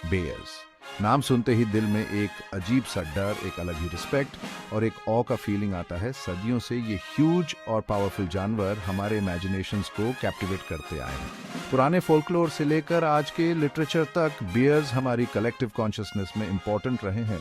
Bears. नाम सुनते ही दिल में एक अजीब सा डर, एक अलग ही रिस्पेक्ट और एक ऑ का फीलिंग आता है। सदियों से ये ह्यूज और पावरफुल जानवर हमारे इमेजिनेशंस को कैप्टिवेट करते आए हैं। पुराने फोल्कलोर से लेकर आज के लिटरेचर तक बेयर्स हमारी कलेक्टिव कॉन्शियसनेस में इंपॉर्टेंट रहे हैं।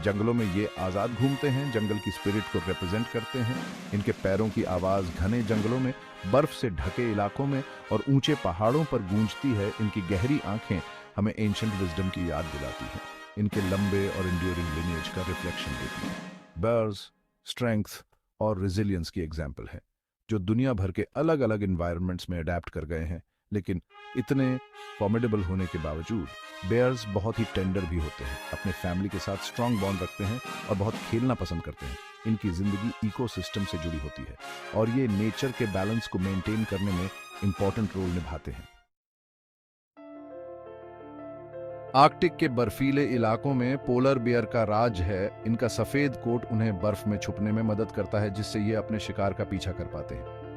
जंगलों में ये आज़ाद घूमते हैं, जंगल की स्पिरिट को रिप्रेजेंट करते हैं। इनके पैरों की आवाज़ घने जंगलों में, बर्फ से ढके इलाकों में और ऊंचे पहाड़ों पर गूंजती है। इनकी गहरी आंखें हमें एंशिएंट विजडम की याद दिलाती हैं। इनके लंबे और इंड्यूरिंग लिनिएज का रिफ्लेक्शन देती हैं। बेयर्स स्ट्रेंथ और रेजिलियंस की एग्जाम्पल है, जो दुनिया भर के अलग अलग इन्वायरमेंट्स में अडेप्ट कर गए हैं। लेकिन इतने फॉर्मिडेबल होने के बावजूद बेयर्स बहुत ही टेंडर भी होते हैं। अपने फैमिली के साथ स्ट्रांग बॉन्ड रखते हैं और बहुत खेलना पसंद करते हैं। इनकी जिंदगी इकोसिस्टम से जुड़ी होती है और ये नेचर के बैलेंस को मेंटेन करने में इंपॉर्टेंट रोल निभाते हैं। आर्कटिक के बर्फीले इलाकों में पोलर बियर का राज है। इनका सफेद कोट उन्हें बर्फ में छुपने में मदद करता है, जिससे ये अपने शिकार का पीछा कर पाते हैं।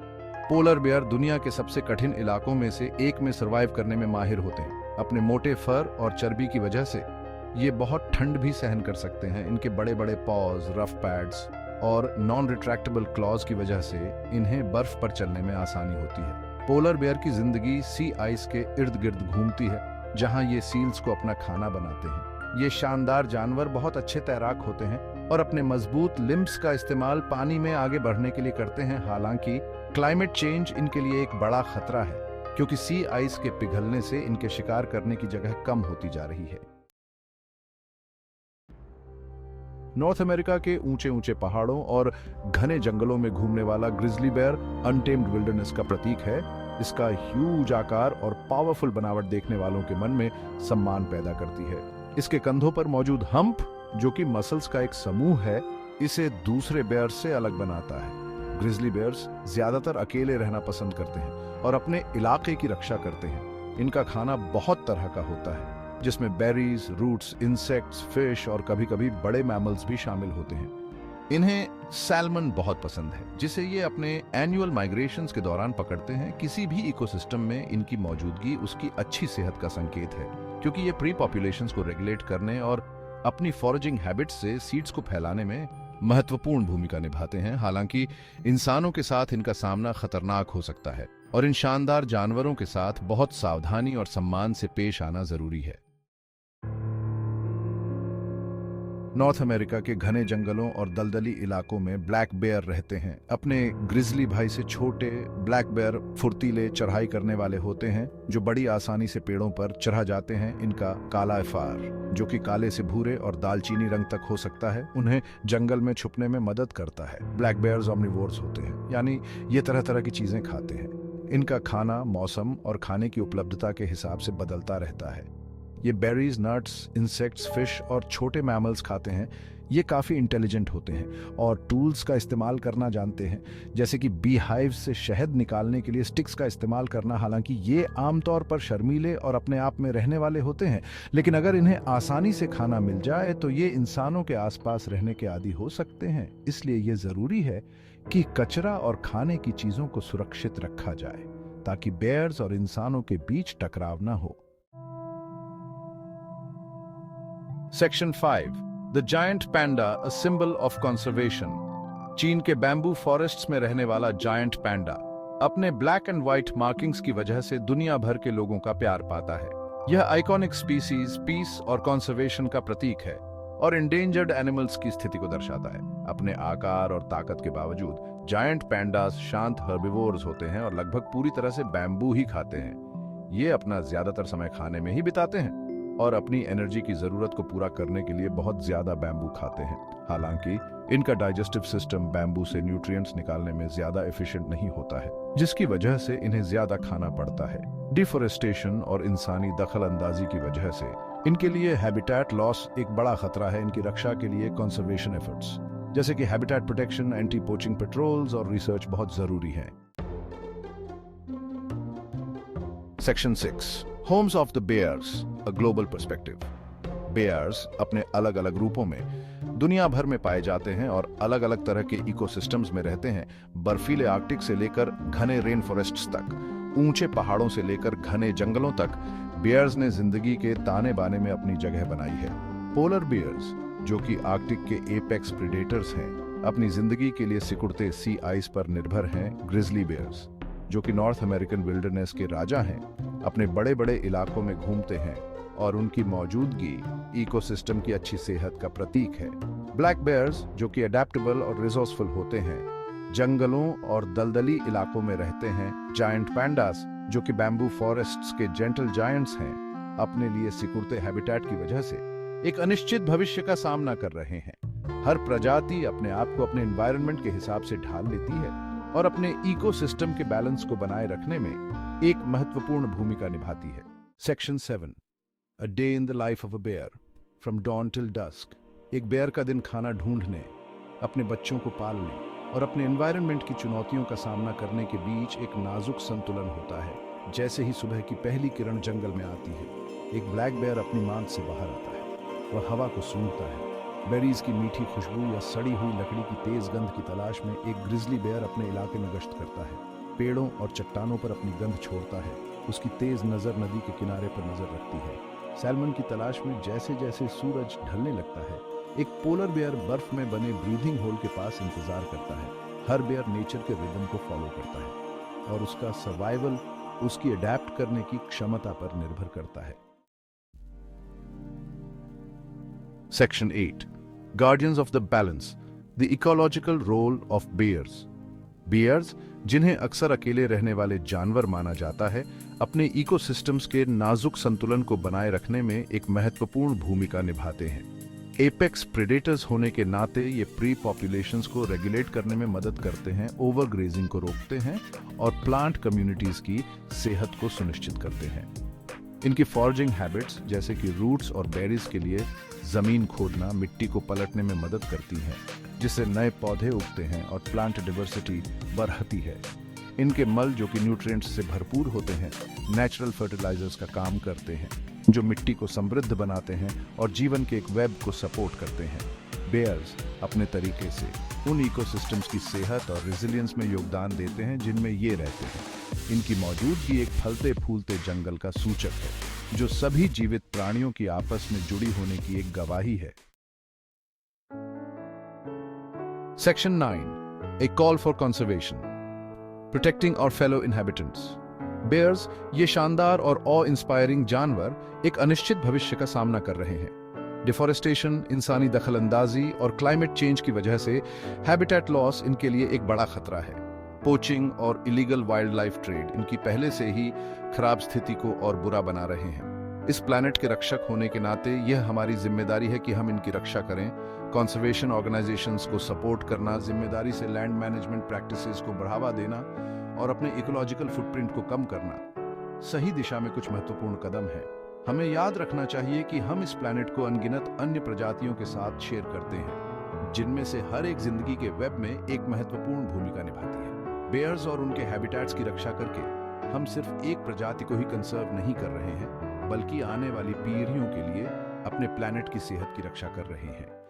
पोलर बियर दुनिया के सबसे कठिन इलाकों में से एक में सर्वाइव करने में माहिर होते हैं। अपने मोटे फर और चर्बी की वजह से ये बहुत ठंड भी सहन कर सकते हैं। इनके बड़े बड़े पॉज, रफ पैड्स और नॉन रिट्रैक्टेबल क्लॉज की वजह से इन्हें बर्फ पर चलने में आसानी होती है। पोलर बियर की जिंदगी सी आइस के इर्द गिर्द घूमती है, जहां ये सील्स को अपना खाना बनाते हैं। ये शानदार जानवर बहुत अच्छे तैराक होते हैं और अपने मजबूत लिम्ब्स का इस्तेमाल पानी में आगे बढ़ने के लिए करते हैं। हालांकि क्लाइमेट चेंज इनके लिए एक बड़ा खतरा है, क्योंकि सी आइस के पिघलने से इनके शिकार करने की जगह कम होती जा रही है। नॉर्थ अमेरिका के ऊंचे ऊंचे पहाड़ों और घने जंगलों में घूमने वाला ग्रिजली बेयर अनटेम्ड विल्डरनेस का प्रतीक है। इसका ह्यूज आकार और पावरफुल बनावट देखने वालों के मन में सम्मान पैदा करती है। इसके कंधों पर मौजूद हम्प, जो कि मसल्स का एक समूह है, इसे दूसरे बेयर्स से अलग बनाता है। ग्रिजली बेयर्स ज्यादातर अकेले रहना पसंद करते हैं और अपने इलाके की रक्षा करते हैं। इनका खाना बहुत तरह का होता है, जिसमें बेरीज, रूट्स, इंसेक्ट्स, फिश और कभी-कभी बड़े मैमल्स भी शामिल होते हैं। इन्हें सैल्मन बहुत पसंद है, जिसे ये अपने एनुअल माइग्रेशंस के दौरान पकड़ते हैं। किसी भी इकोसिस्टम में इनकी मौजूदगी उसकी अच्छी सेहत का संकेत है, क्योंकि ये प्री पॉपुलेशंस को रेगुलेट करने और अपनी फॉरेजिंग हैबिट्स से सीड्स को फैलाने में महत्वपूर्ण भूमिका निभाते हैं। हालांकि इंसानों के साथ इनका सामना खतरनाक हो सकता है और इन शानदार जानवरों के साथ बहुत सावधानी और सम्मान से पेश आना जरूरी है। नॉर्थ अमेरिका के घने जंगलों और दलदली इलाकों में ब्लैक बेयर रहते हैं। अपने ग्रिजली भाई से छोटे ब्लैक बेयर फुर्तीले, चढ़ाई करने वाले होते हैं, जो बड़ी आसानी से पेड़ों पर चढ़ा जाते हैं। इनका काला फार, जो कि काले से भूरे और दालचीनी रंग तक हो सकता है, उन्हें जंगल में छुपने में मदद करता है। ब्लैक बेयर्स ओमनिवोर्स होते हैं, यानी ये तरह तरह की चीजें खाते हैं। इनका खाना मौसम और खाने की उपलब्धता के हिसाब से बदलता रहता है। ये बेरीज, नट्स, इंसेक्ट्स, फिश और छोटे मैमल्स खाते हैं। ये काफ़ी इंटेलिजेंट होते हैं और टूल्स का इस्तेमाल करना जानते हैं, जैसे कि बी हाइव्स से शहद निकालने के लिए स्टिक्स का इस्तेमाल करना। हालांकि ये आमतौर पर शर्मीले और अपने आप में रहने वाले होते हैं, लेकिन अगर इन्हें आसानी से खाना मिल जाए तो ये इंसानों के आसपास रहने के आदी हो सकते हैं। इसलिए ये ज़रूरी है कि कचरा और खाने की चीज़ों को सुरक्षित रखा जाए, ताकि बेयर्स और इंसानों के बीच टकराव ना हो। Section 5, the giant panda, a symbol of conservation. चीन के बैम्बू फॉरेस्ट्स में रहने वाला जायंट पैंडा अपने ब्लैक एंड व्हाइट मार्किंग्स की वजह से दुनिया भर के लोगों का प्यार पाता है। यह आइकॉनिक स्पीसीज पीस और कंजर्वेशन का प्रतीक है और इंडेंजर्ड एनिमल्स की स्थिति को दर्शाता है। अपने आकार और ताकत के बावजूद जायंट पैंडास शांत हर्बिवोर्स होते हैं और लगभग पूरी तरह से बैम्बू ही खाते हैं। ये अपना ज्यादातर समय खाने में ही बिताते हैं और अपनी एनर्जी की जरूरत को पूरा करने के लिए बहुत ज्यादा बैम्बू खाते हैं। हालांकि इनका डाइजेस्टिव सिस्टम बैम्बू से न्यूट्रिएंट्स निकालने में ज्यादा एफिशिएंट नहीं होता है, जिसकी वजह से इन्हें ज्यादा खाना पड़ता है। डिफोरेस्टेशन और इंसानी दखल अंदाजी की वजह से इनके लिए हैबिटेट लॉस एक बड़ा खतरा है। इनकी रक्षा के लिए कंजर्वेशन एफर्ट्स जैसे कि habitat protection, anti poaching patrols और रिसर्च बहुत जरूरी है। Section 6, homes of the bears, a global perspective. Bears अपने अलग अलग रूपों में दुनिया भर में पाए जाते हैं और अलग अलग तरह के इकोसिस्टम्स में रहते हैं। बर्फीले आर्कटिक से लेकर घने रेन फॉरेस्ट्स तक, ऊंचे पहाड़ों से लेकर घने जंगलों तक, बियर्स ने जिंदगी के ताने बाने में अपनी जगह बनाई है। पोलर बियर्स, जो कि आर्कटिक के एपेक्स प्रेडेटर्स हैं, अपनी जिंदगी के लिए सिकुड़ते सी आइस पर निर्भर हैं। ग्रिजली बियर्स, जो कि नॉर्थ अमेरिकन विल्डरनेस के राजा हैं, अपने बड़े बड़े इलाकों में घूमते हैं और उनकी मौजूदगी इकोसिस्टम की अच्छी सेहत का प्रतीक है। ब्लैक बेयर्स, जो कि अडेप्टेबल और रिसोर्सफुल होते हैं, जंगलों और दलदली इलाकों में रहते हैं। जायंट पैंडास, जो कि बैम्बू फॉरेस्ट्स के जेंटल जायंट्स हैं, अपने लिए सिकुड़ते हैबिटेट की वजह से एक अनिश्चित भविष्य का सामना कर रहे हैं। हर प्रजाति अपने आप को अपने एनवायरनमेंट के हिसाब से ढाल लेती है और अपने इकोसिस्टम के बैलेंस को बनाए रखने में एक महत्वपूर्ण भूमिका निभाती है। Section 7, a day in the life of a bear, from dawn till dusk. एक बेयर का दिन खाना ढूंढने, अपने बच्चों को पालने और अपने एनवायरनमेंट की चुनौतियों का सामना करने के बीच एक नाजुक संतुलन होता है। जैसे ही सुबह की पहली किरण जंगल में आती है, एक ब्लैक बेयर अपनी मांद से बाहर आता है। वह हवा को सूंघता है, बेरीज की मीठी खुशबू या सड़ी हुई लकड़ी की तेज गंध की तलाश में एक ग्रिजली बेयर अपने इलाके में गश्त करता है। पेड़ों और चट्टानों पर अपनी गंध छोड़ता है। उसकी तेज नजर नदी के किनारे पर नजर रखती है, सैल्मन की तलाश में। जैसे जैसे सूरज ढलने लगता है, एक पोलर बेयर बर्फ में बने ब्रीथिंग होल के पास इंतजार करता है। हर बेयर नेचर के रिदम को फॉलो करता है और उसका सर्वाइवल उसकी अडेप्ट करने की क्षमता पर निर्भर करता है। Section 8, Guardians of the Balance, the ecological role of bears. Bears, जिन्हें अक्सर अकेले रहने वाले जानवर माना जाता है, अपने इकोसिस्टम्स के नाजुक संतुलन को बनाए रखने में एक महत्वपूर्ण भूमिका निभाते हैं। एपेक्स प्रेडेटर्स होने के नाते ये प्री पॉपुलेशंस को रेगुलेट करने में मदद करते हैं, ओवरग्रेजिंग को रोकते हैं और प्लांट कम्युनिटीज की सेहत को सुनिश्चित करते हैं। इनकी फॉर्जिंग हैबिट्स, जैसे कि रूट्स और बेरीज के लिए जमीन खोदना, मिट्टी को पलटने में मदद करती हैं, जिससे नए पौधे उगते हैं और प्लांट डाइवर्सिटी बढ़ती है। इनके मल, जो कि न्यूट्रिएंट्स से भरपूर होते हैं, नेचुरल फर्टिलाइजर्स का काम करते हैं, जो मिट्टी को समृद्ध बनाते हैं और जीवन के एक वेब को सपोर्ट करते हैं। बेयर्स अपने तरीके से उन इकोसिस्टम्स की सेहत और रेजिलियंस में योगदान देते हैं जिनमें ये रहते हैं। इनकी मौजूदगी एक फलते फूलते जंगल का सूचक है, जो सभी जीवित प्राणियों की आपस में जुड़ी होने की एक गवाही है। Section 9, A Call for Conservation, Protecting our fellow inhabitants. Bears, ये शानदार और ऑ इंस्पायरिंग जानवर, एक अनिश्चित भविष्य का सामना कर रहे हैं। डिफॉरेस्टेशन, इंसानी दखलंदाजी और क्लाइमेट चेंज की वजह से हैबिटेट लॉस इनके लिए एक बड़ा खतरा है। पोचिंग और इलीगल वाइल्ड लाइफ ट्रेड इनकी पहले से ही खराब स्थिति को और बुरा बना रहे हैं। इस प्लैनेट के रक्षक होने के नाते यह हमारी जिम्मेदारी है कि हम इनकी रक्षा करें। कंजर्वेशन ऑर्गेनाइजेशंस को सपोर्ट करना, जिम्मेदारी से लैंड मैनेजमेंट प्रैक्टिसेस को बढ़ावा देना और अपने इकोलॉजिकल फुटप्रिंट को कम करना सही दिशा में कुछ महत्वपूर्ण कदम है। हमें याद रखना चाहिए कि हम इस प्लैनेट को अनगिनत अन्य प्रजातियों के साथ शेयर करते हैं, जिनमें से हर एक जिंदगी के वेब में एक महत्वपूर्ण भूमिका निभाती है। बेयर्स और उनके हैबिटेट्स की रक्षा करके हम सिर्फ एक प्रजाति को ही कंसर्व नहीं कर रहे हैं, बल्कि आने वाली पीढ़ियों के लिए अपने प्लैनेट की सेहत की रक्षा कर रहे हैं।